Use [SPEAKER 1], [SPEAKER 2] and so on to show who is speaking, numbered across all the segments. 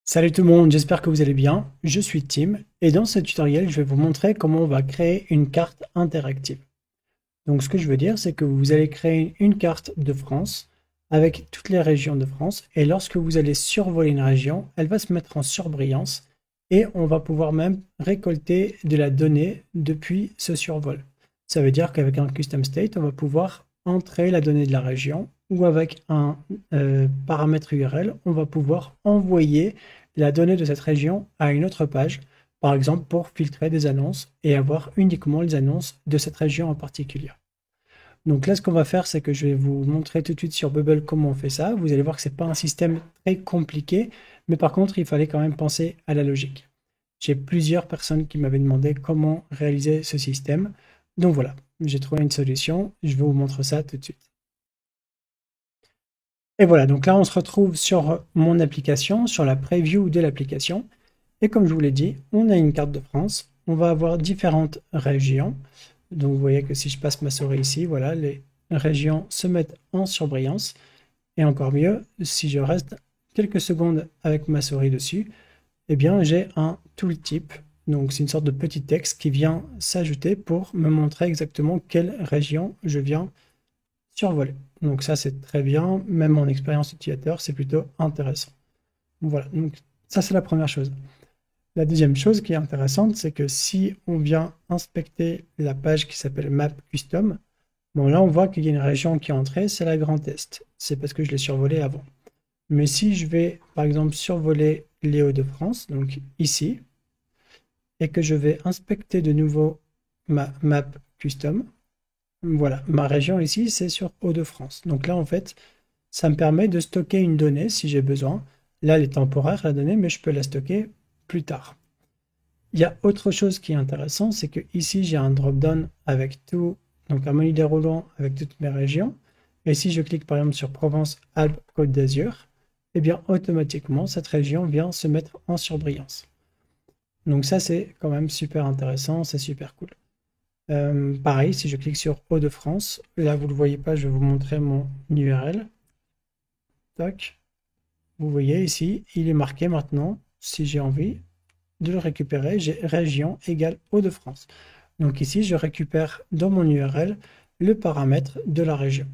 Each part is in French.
[SPEAKER 1] Salut tout le monde, j'espère que vous allez bien. Je suis Tim et dans ce tutoriel, je vais vous montrer comment on va créer une carte interactive. Donc ce que je veux dire, c'est que vous allez créer une carte de France avec toutes les régions de France et lorsque vous allez survoler une région, elle va se mettre en surbrillance et on va pouvoir même récolter de la donnée depuis ce survol. Ça veut dire qu'avec un custom state, on va pouvoir entrer la donnée de la région ou avec un paramètre URL, on va pouvoir envoyer la donnée de cette région à une autre page, par exemple pour filtrer des annonces et avoir uniquement les annonces de cette région en particulier. Donc là, ce qu'on va faire, c'est que je vais vous montrer tout de suite sur Bubble comment on fait ça. Vous allez voir que c'est pas un système très compliqué, mais par contre, il fallait quand même penser à la logique. J'ai plusieurs personnes qui m'avaient demandé comment réaliser ce système. Donc voilà, j'ai trouvé une solution. Je vais vous montrer ça tout de suite. Et voilà, donc là, on se retrouve sur mon application, sur la preview de l'application. Et comme je vous l'ai dit, on a une carte de France. On va avoir différentes régions. Donc vous voyez que si je passe ma souris ici, voilà, les régions se mettent en surbrillance. Et encore mieux, si je reste quelques secondes avec ma souris dessus, eh bien j'ai un tooltip. Donc c'est une sorte de petit texte qui vient s'ajouter pour me montrer exactement quelle région je viens survoler. Donc ça c'est très bien, même en expérience utilisateur, c'est plutôt intéressant. Voilà, donc ça c'est la première chose. La deuxième chose qui est intéressante, c'est que si on vient inspecter la page qui s'appelle Map Custom, bon là on voit qu'il y a une région qui est entrée, c'est la Grand Est. C'est parce que je l'ai survolé avant. Mais si je vais par exemple survoler les Hauts-de-France, donc ici, et que je vais inspecter de nouveau ma Map Custom, voilà, ma région ici c'est sur Hauts-de-France. Donc là en fait, ça me permet de stocker une donnée si j'ai besoin. Là elle est temporaire la donnée, mais je peux la stocker plus tard. Il y a autre chose qui est intéressant, c'est que ici j'ai un drop-down avec tout, donc un menu déroulant avec toutes mes régions. Et si je clique par exemple sur Provence-Alpes-Côte d'Azur, eh bien automatiquement cette région vient se mettre en surbrillance. Donc ça c'est quand même super intéressant, c'est super cool. Pareil, si je clique sur Hauts-de-France, là vous ne le voyez pas, je vais vous montrer mon URL. Toc. Vous voyez ici, il est marqué maintenant, si j'ai envie de le récupérer, j'ai région égale Hauts-de-France. Donc ici, je récupère dans mon URL le paramètre de la région.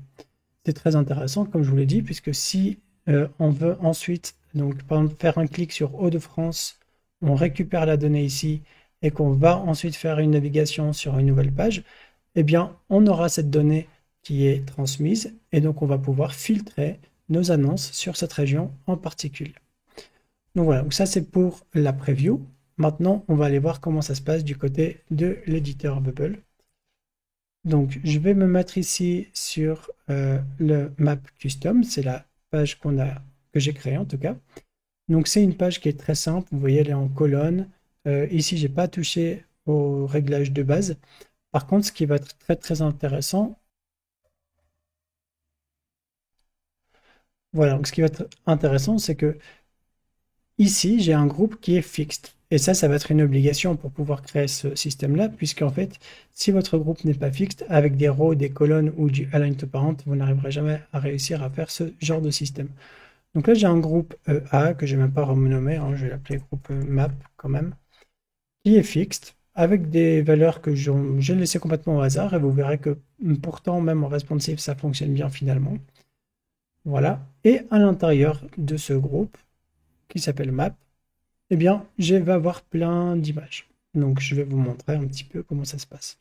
[SPEAKER 1] C'est très intéressant, comme je vous l'ai dit, puisque si on veut ensuite, donc par exemple, faire un clic sur Hauts-de-France, on récupère la donnée ici et qu'on va ensuite faire une navigation sur une nouvelle page, eh bien, on aura cette donnée qui est transmise et donc on va pouvoir filtrer nos annonces sur cette région en particulier. Donc voilà, donc ça c'est pour la preview. Maintenant, on va aller voir comment ça se passe du côté de l'éditeur Bubble. Donc, je vais me mettre ici sur le Map Custom. C'est la page que j'ai créée en tout cas. Donc, c'est une page qui est très simple. Vous voyez, elle est en colonne. Ici, j'ai pas touché au réglage de base. Par contre, ce qui va être très très intéressant, voilà, donc ce qui va être intéressant, c'est que ici, j'ai un groupe qui est fixed. Et ça va être une obligation pour pouvoir créer ce système-là, puisqu'en fait, si votre groupe n'est pas fixed, avec des rows, des colonnes ou du align to parent, vous n'arriverez jamais à réussir à faire ce genre de système. Donc là, j'ai un groupe A que je n'ai même pas renommé, hein, je vais l'appeler groupe map quand même, qui est fixed, avec des valeurs que je laissé complètement au hasard, et vous verrez que pourtant, même en responsive, ça fonctionne bien finalement. Voilà. Et à l'intérieur de ce groupe, qui s'appelle map, eh bien, je vais avoir plein d'images. Donc, je vais vous montrer un petit peu comment ça se passe.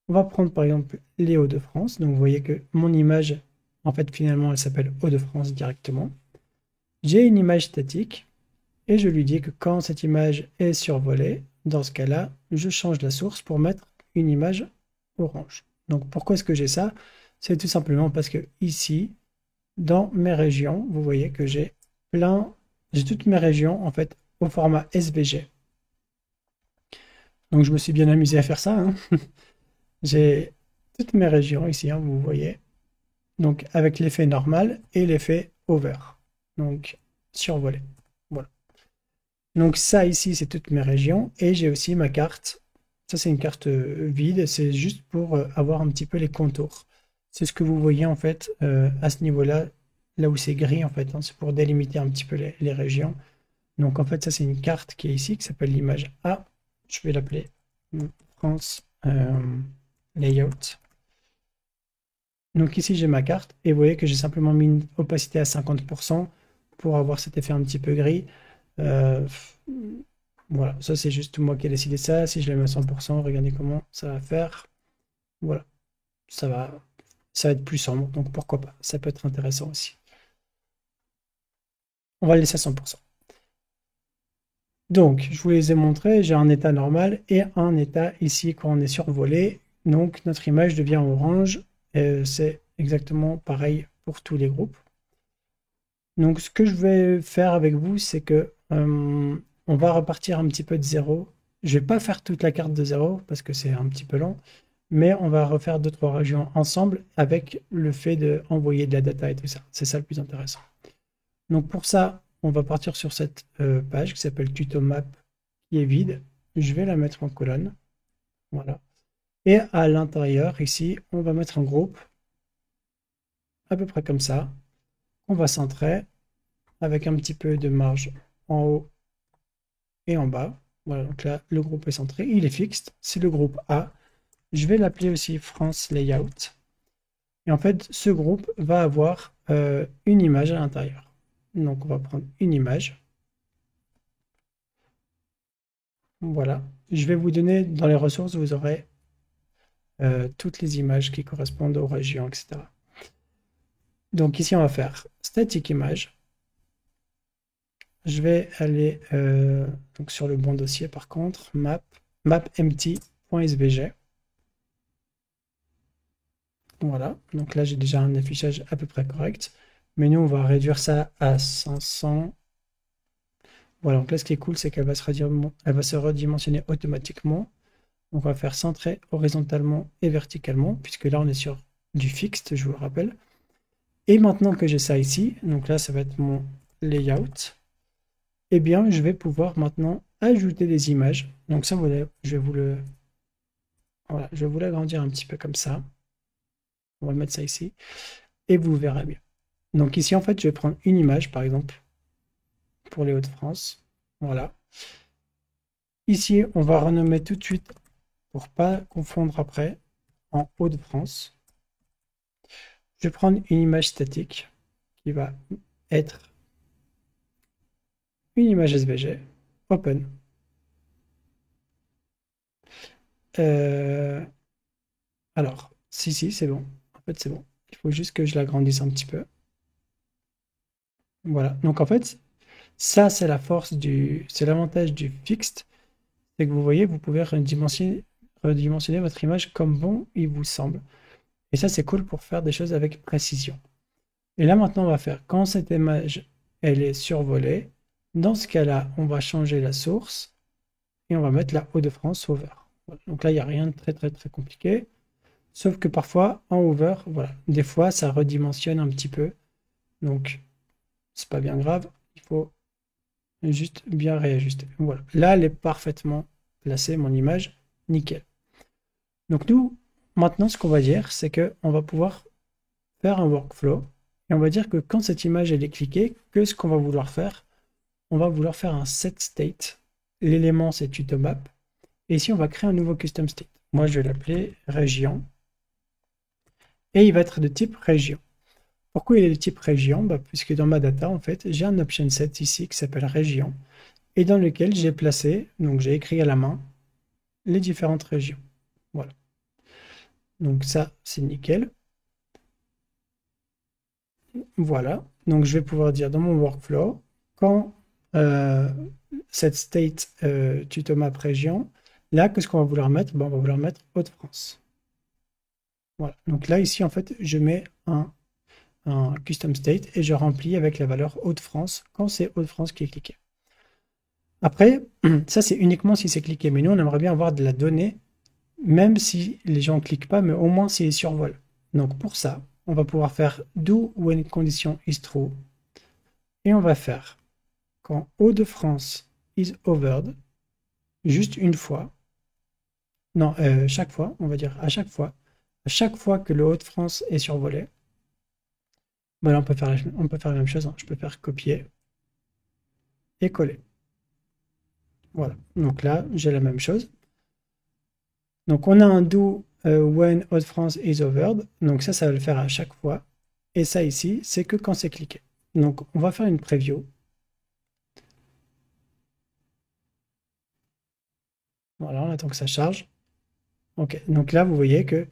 [SPEAKER 1] On va prendre par exemple les Hauts-de-France. Donc, vous voyez que mon image, en fait, finalement, elle s'appelle Hauts-de-France directement. J'ai une image statique et je lui dis que quand cette image est survolée, dans ce cas-là, je change la source pour mettre une image orange. Donc, pourquoi est-ce que j'ai ça? C'est tout simplement parce que ici, dans mes régions, vous voyez que j'ai toutes mes régions en fait au format SVG. Donc je me suis bien amusé à faire ça, hein. J'ai toutes mes régions ici, hein, vous voyez. Donc avec l'effet normal et l'effet over. Donc survolé. Voilà. Donc ça ici, c'est toutes mes régions. Et j'ai aussi ma carte. Ça, c'est une carte vide. C'est juste pour avoir un petit peu les contours. C'est ce que vous voyez en fait à ce niveau-là, là où c'est gris en fait, hein. C'est pour délimiter un petit peu les régions. Donc en fait, ça c'est une carte qui est ici, qui s'appelle l'image A. Je vais l'appeler France Layout. Donc ici j'ai ma carte, et vous voyez que j'ai simplement mis une opacité à 50% pour avoir cet effet un petit peu gris. Euh, voilà, ça c'est juste moi qui ai décidé ça. Si je le mets à 100%, regardez comment ça va faire. Voilà, ça va, ça va être plus sombre, donc pourquoi pas, ça peut être intéressant aussi. On va le laisser à 100%. Donc, je vous les ai montrés, j'ai un état normal et un état ici quand on est survolé. Donc, notre image devient orange. C'est exactement pareil pour tous les groupes. Donc, ce que je vais faire avec vous, c'est que on va repartir un petit peu de zéro. Je vais pas faire toute la carte de zéro parce que c'est un petit peu long, mais on va refaire 2-3 régions ensemble avec le fait d'envoyer de la data et tout ça. C'est ça le plus intéressant. Donc pour ça, on va partir sur cette page qui s'appelle Tuto Map qui est vide. Je vais la mettre en colonne. Voilà. Et à l'intérieur, ici, on va mettre un groupe à peu près comme ça. On va centrer avec un petit peu de marge en haut et en bas. Voilà, donc là, le groupe est centré. Il est fixe. C'est le groupe A. Je vais l'appeler aussi France Layout. Et en fait, ce groupe va avoir une image à l'intérieur. Donc on va prendre une image. Voilà. Je vais vous donner dans les ressources, vous aurez toutes les images qui correspondent aux régions, etc. Donc ici, on va faire static image. Je vais aller donc sur le bon dossier par contre, mapempty.svg. Voilà, donc là j'ai déjà un affichage à peu près correct. Mais nous, on va réduire ça à 500. Voilà, donc là ce qui est cool, c'est qu'elle va se redimensionner automatiquement. Donc on va faire centrer horizontalement et verticalement, puisque là on est sur du fixe, je vous le rappelle. Et maintenant que j'ai ça ici, donc là ça va être mon layout, eh bien je vais pouvoir maintenant ajouter des images. Donc ça, je vais vous le... Voilà, je vais vous l'agrandir un petit peu comme ça. On va mettre ça ici, et vous verrez bien. Donc ici en fait je vais prendre une image par exemple, pour les Hauts-de-France. Voilà. Ici on va renommer tout de suite, pour pas confondre après, en Hauts-de-France. Je vais prendre une image statique qui va être une image SVG, open. Euh, alors, si, c'est bon. En fait, c'est bon. Il faut juste que je l'agrandisse un petit peu. Voilà. Donc, en fait, ça, c'est la force c'est l'avantage du fixed. C'est que vous voyez, vous pouvez redimensionner votre image comme bon il vous semble. Et ça, c'est cool pour faire des choses avec précision. Et là, maintenant, on va faire, quand cette image, elle est survolée, dans ce cas-là, on va changer la source et on va mettre la Hauts-de-France over. Voilà. Donc là, il n'y a rien de très compliqué. Sauf que parfois, en over, voilà, des fois, ça redimensionne un petit peu. Donc, c'est pas bien grave. Il faut juste bien réajuster. Voilà. Là, elle est parfaitement placée, mon image. Nickel. Donc, nous, maintenant, ce qu'on va dire, c'est qu'on va pouvoir faire un workflow. Et on va dire que quand cette image, elle est cliquée, que ce qu'on va vouloir faire, on va vouloir faire un set state. L'élément, c'est tutomap. Et ici, on va créer un nouveau custom state. Moi, je vais l'appeler région. Et il va être de type région. Pourquoi il est de type région? Puisque dans ma data, en fait, j'ai un option set ici qui s'appelle région et dans lequel j'ai placé, donc j'ai écrit à la main, les différentes régions. Voilà. Donc ça, c'est nickel. Voilà. Donc je vais pouvoir dire dans mon workflow, quand cette state tutomap région, là, qu'est-ce qu'on va vouloir mettre? On va vouloir mettre Hauts-de-France. Voilà. Donc là, ici, en fait, je mets un custom state et je remplis avec la valeur Hauts-de-France quand c'est Hauts-de-France qui est cliqué. Après, ça c'est uniquement si c'est cliqué, mais nous on aimerait bien avoir de la donnée, même si les gens ne cliquent pas, mais au moins s'ils survolent. Donc pour ça, on va pouvoir faire do when condition is true, et on va faire quand Hauts-de-France is overed, juste une fois, non, chaque fois, on va dire à chaque fois que le Hauts-de-France est survolé, là, on peut faire la même chose, hein. Je peux faire copier et coller. Voilà, donc là, j'ai la même chose. Donc on a un do when Hauts-de-France is overed. Donc ça va le faire à chaque fois. Et ça ici, c'est que quand c'est cliqué. Donc on va faire une preview. Voilà, on attend que ça charge. Ok, donc là, vous voyez que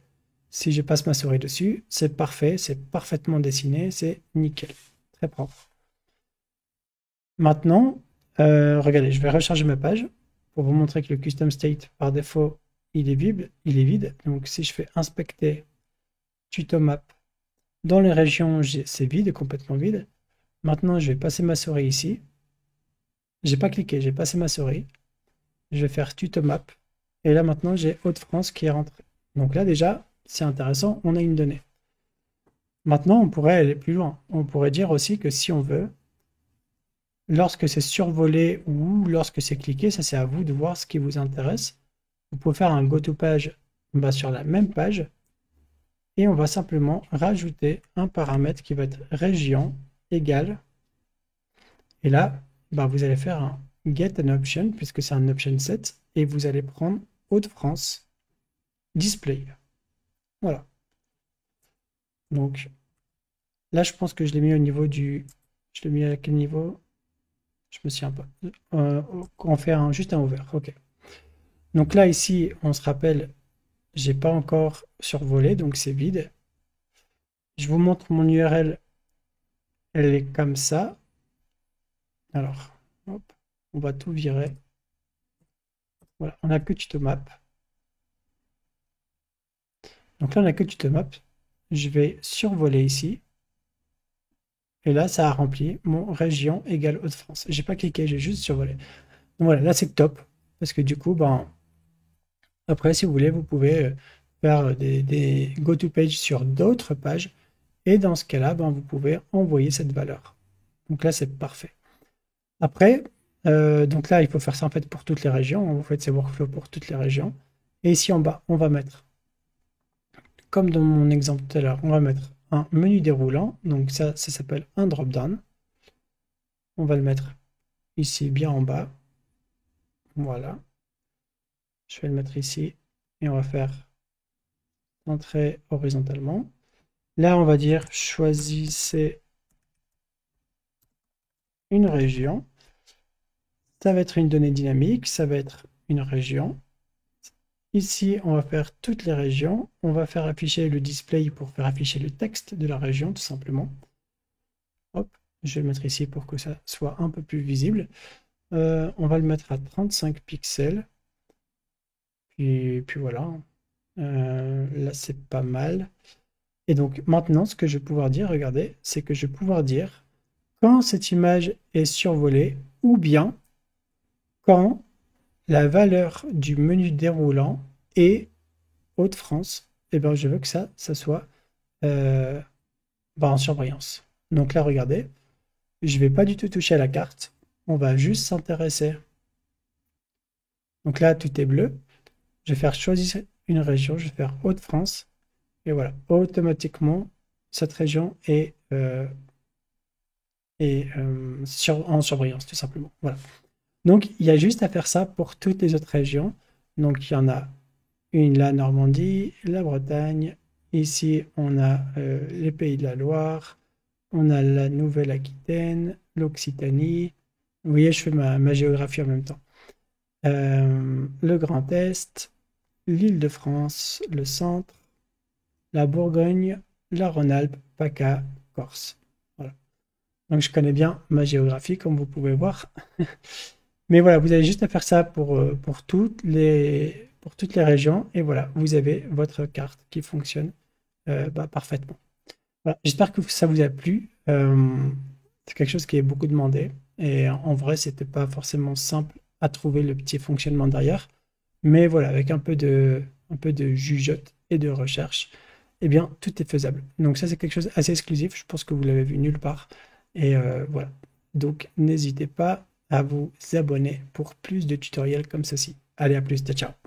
[SPEAKER 1] si je passe ma souris dessus, c'est parfait, c'est parfaitement dessiné, c'est nickel, très propre. Maintenant, regardez, je vais recharger ma page pour vous montrer que le custom state, par défaut, il est vide. Donc si je fais inspecter tuto map, dans les régions, c'est vide, complètement vide. Maintenant, je vais passer ma souris ici. J'ai pas cliqué, j'ai passé ma souris. Je vais faire tuto map. Et là, maintenant, j'ai Hauts-de-France qui est rentré. Donc là, déjà, c'est intéressant, on a une donnée. Maintenant, on pourrait aller plus loin. On pourrait dire aussi que si on veut, lorsque c'est survolé ou lorsque c'est cliqué, ça c'est à vous de voir ce qui vous intéresse. Vous pouvez faire un go-to-page sur la même page et on va simplement rajouter un paramètre qui va être région égale. Et là, vous allez faire un get an option puisque c'est un option set et vous allez prendre Hauts-de-France display. Voilà. Donc là, je pense que je l'ai mis au niveau du... Je l'ai mis à quel niveau? Je me souviens pas. On fait juste un over. Ok. Donc là, ici, on se rappelle, j'ai pas encore survolé, donc c'est vide. Je vous montre mon URL. Elle est comme ça. Alors, hop, on va tout virer. Voilà, on n'a que tutomap. Donc là, on n'a que tutomap. Je vais survoler ici. Et là, ça a rempli mon région égale Hauts-de-France. J'ai pas cliqué, j'ai juste survolé. Donc voilà, là, c'est top. Parce que du coup, après, si vous voulez, vous pouvez faire des go-to-page sur d'autres pages. Et dans ce cas-là, vous pouvez envoyer cette valeur. Donc là, c'est parfait. Après, donc là, il faut faire ça en fait pour toutes les régions. Vous faites ces workflows pour toutes les régions. Et ici en bas, on va mettre, comme dans mon exemple tout à l'heure, on va mettre un menu déroulant. Donc ça s'appelle un drop-down. On va le mettre ici, bien en bas. Voilà. Je vais le mettre ici. Et on va faire entrer horizontalement. Là, on va dire choisissez une région. Ça va être une donnée dynamique, ça va être une région. Ici, on va faire toutes les régions. On va faire afficher le display pour faire afficher le texte de la région, tout simplement. Hop, je vais le mettre ici pour que ça soit un peu plus visible. On va le mettre à 35 pixels. Puis voilà. Là, c'est pas mal. Et donc, maintenant, ce que je vais pouvoir dire, regardez, c'est que je vais pouvoir dire quand cette image est survolée ou bien quand la valeur du menu déroulant est Hauts-de-France, et je veux que ça soit en surbrillance. Donc là, regardez, je ne vais pas du tout toucher à la carte, on va juste s'intéresser. Donc là, tout est bleu. Je vais faire choisir une région, je vais faire Hauts-de-France, et voilà, automatiquement, cette région est en surbrillance, tout simplement. Voilà. Donc, il y a juste à faire ça pour toutes les autres régions. Donc, il y en a une, la Normandie, la Bretagne. Ici, on a les Pays de la Loire. On a la Nouvelle-Aquitaine, l'Occitanie. Vous voyez, je fais ma géographie en même temps. Le Grand Est, l'Île-de-France, le Centre, la Bourgogne, la Rhône-Alpes, PACA, Corse. Voilà. Donc, je connais bien ma géographie, comme vous pouvez voir. Mais voilà, vous avez juste à faire ça pour toutes les régions. Et voilà, vous avez votre carte qui fonctionne parfaitement. Voilà, j'espère que ça vous a plu. C'est quelque chose qui est beaucoup demandé. Et en vrai, c'était pas forcément simple à trouver le petit fonctionnement derrière. Mais voilà, avec un peu de jugeote et de recherche, eh bien, tout est faisable. Donc ça, c'est quelque chose d'assez exclusif. Je pense que vous l'avez vu nulle part. Et voilà. Donc, n'hésitez pas à vous abonner pour plus de tutoriels comme ceci. Allez, à plus, ciao, ciao.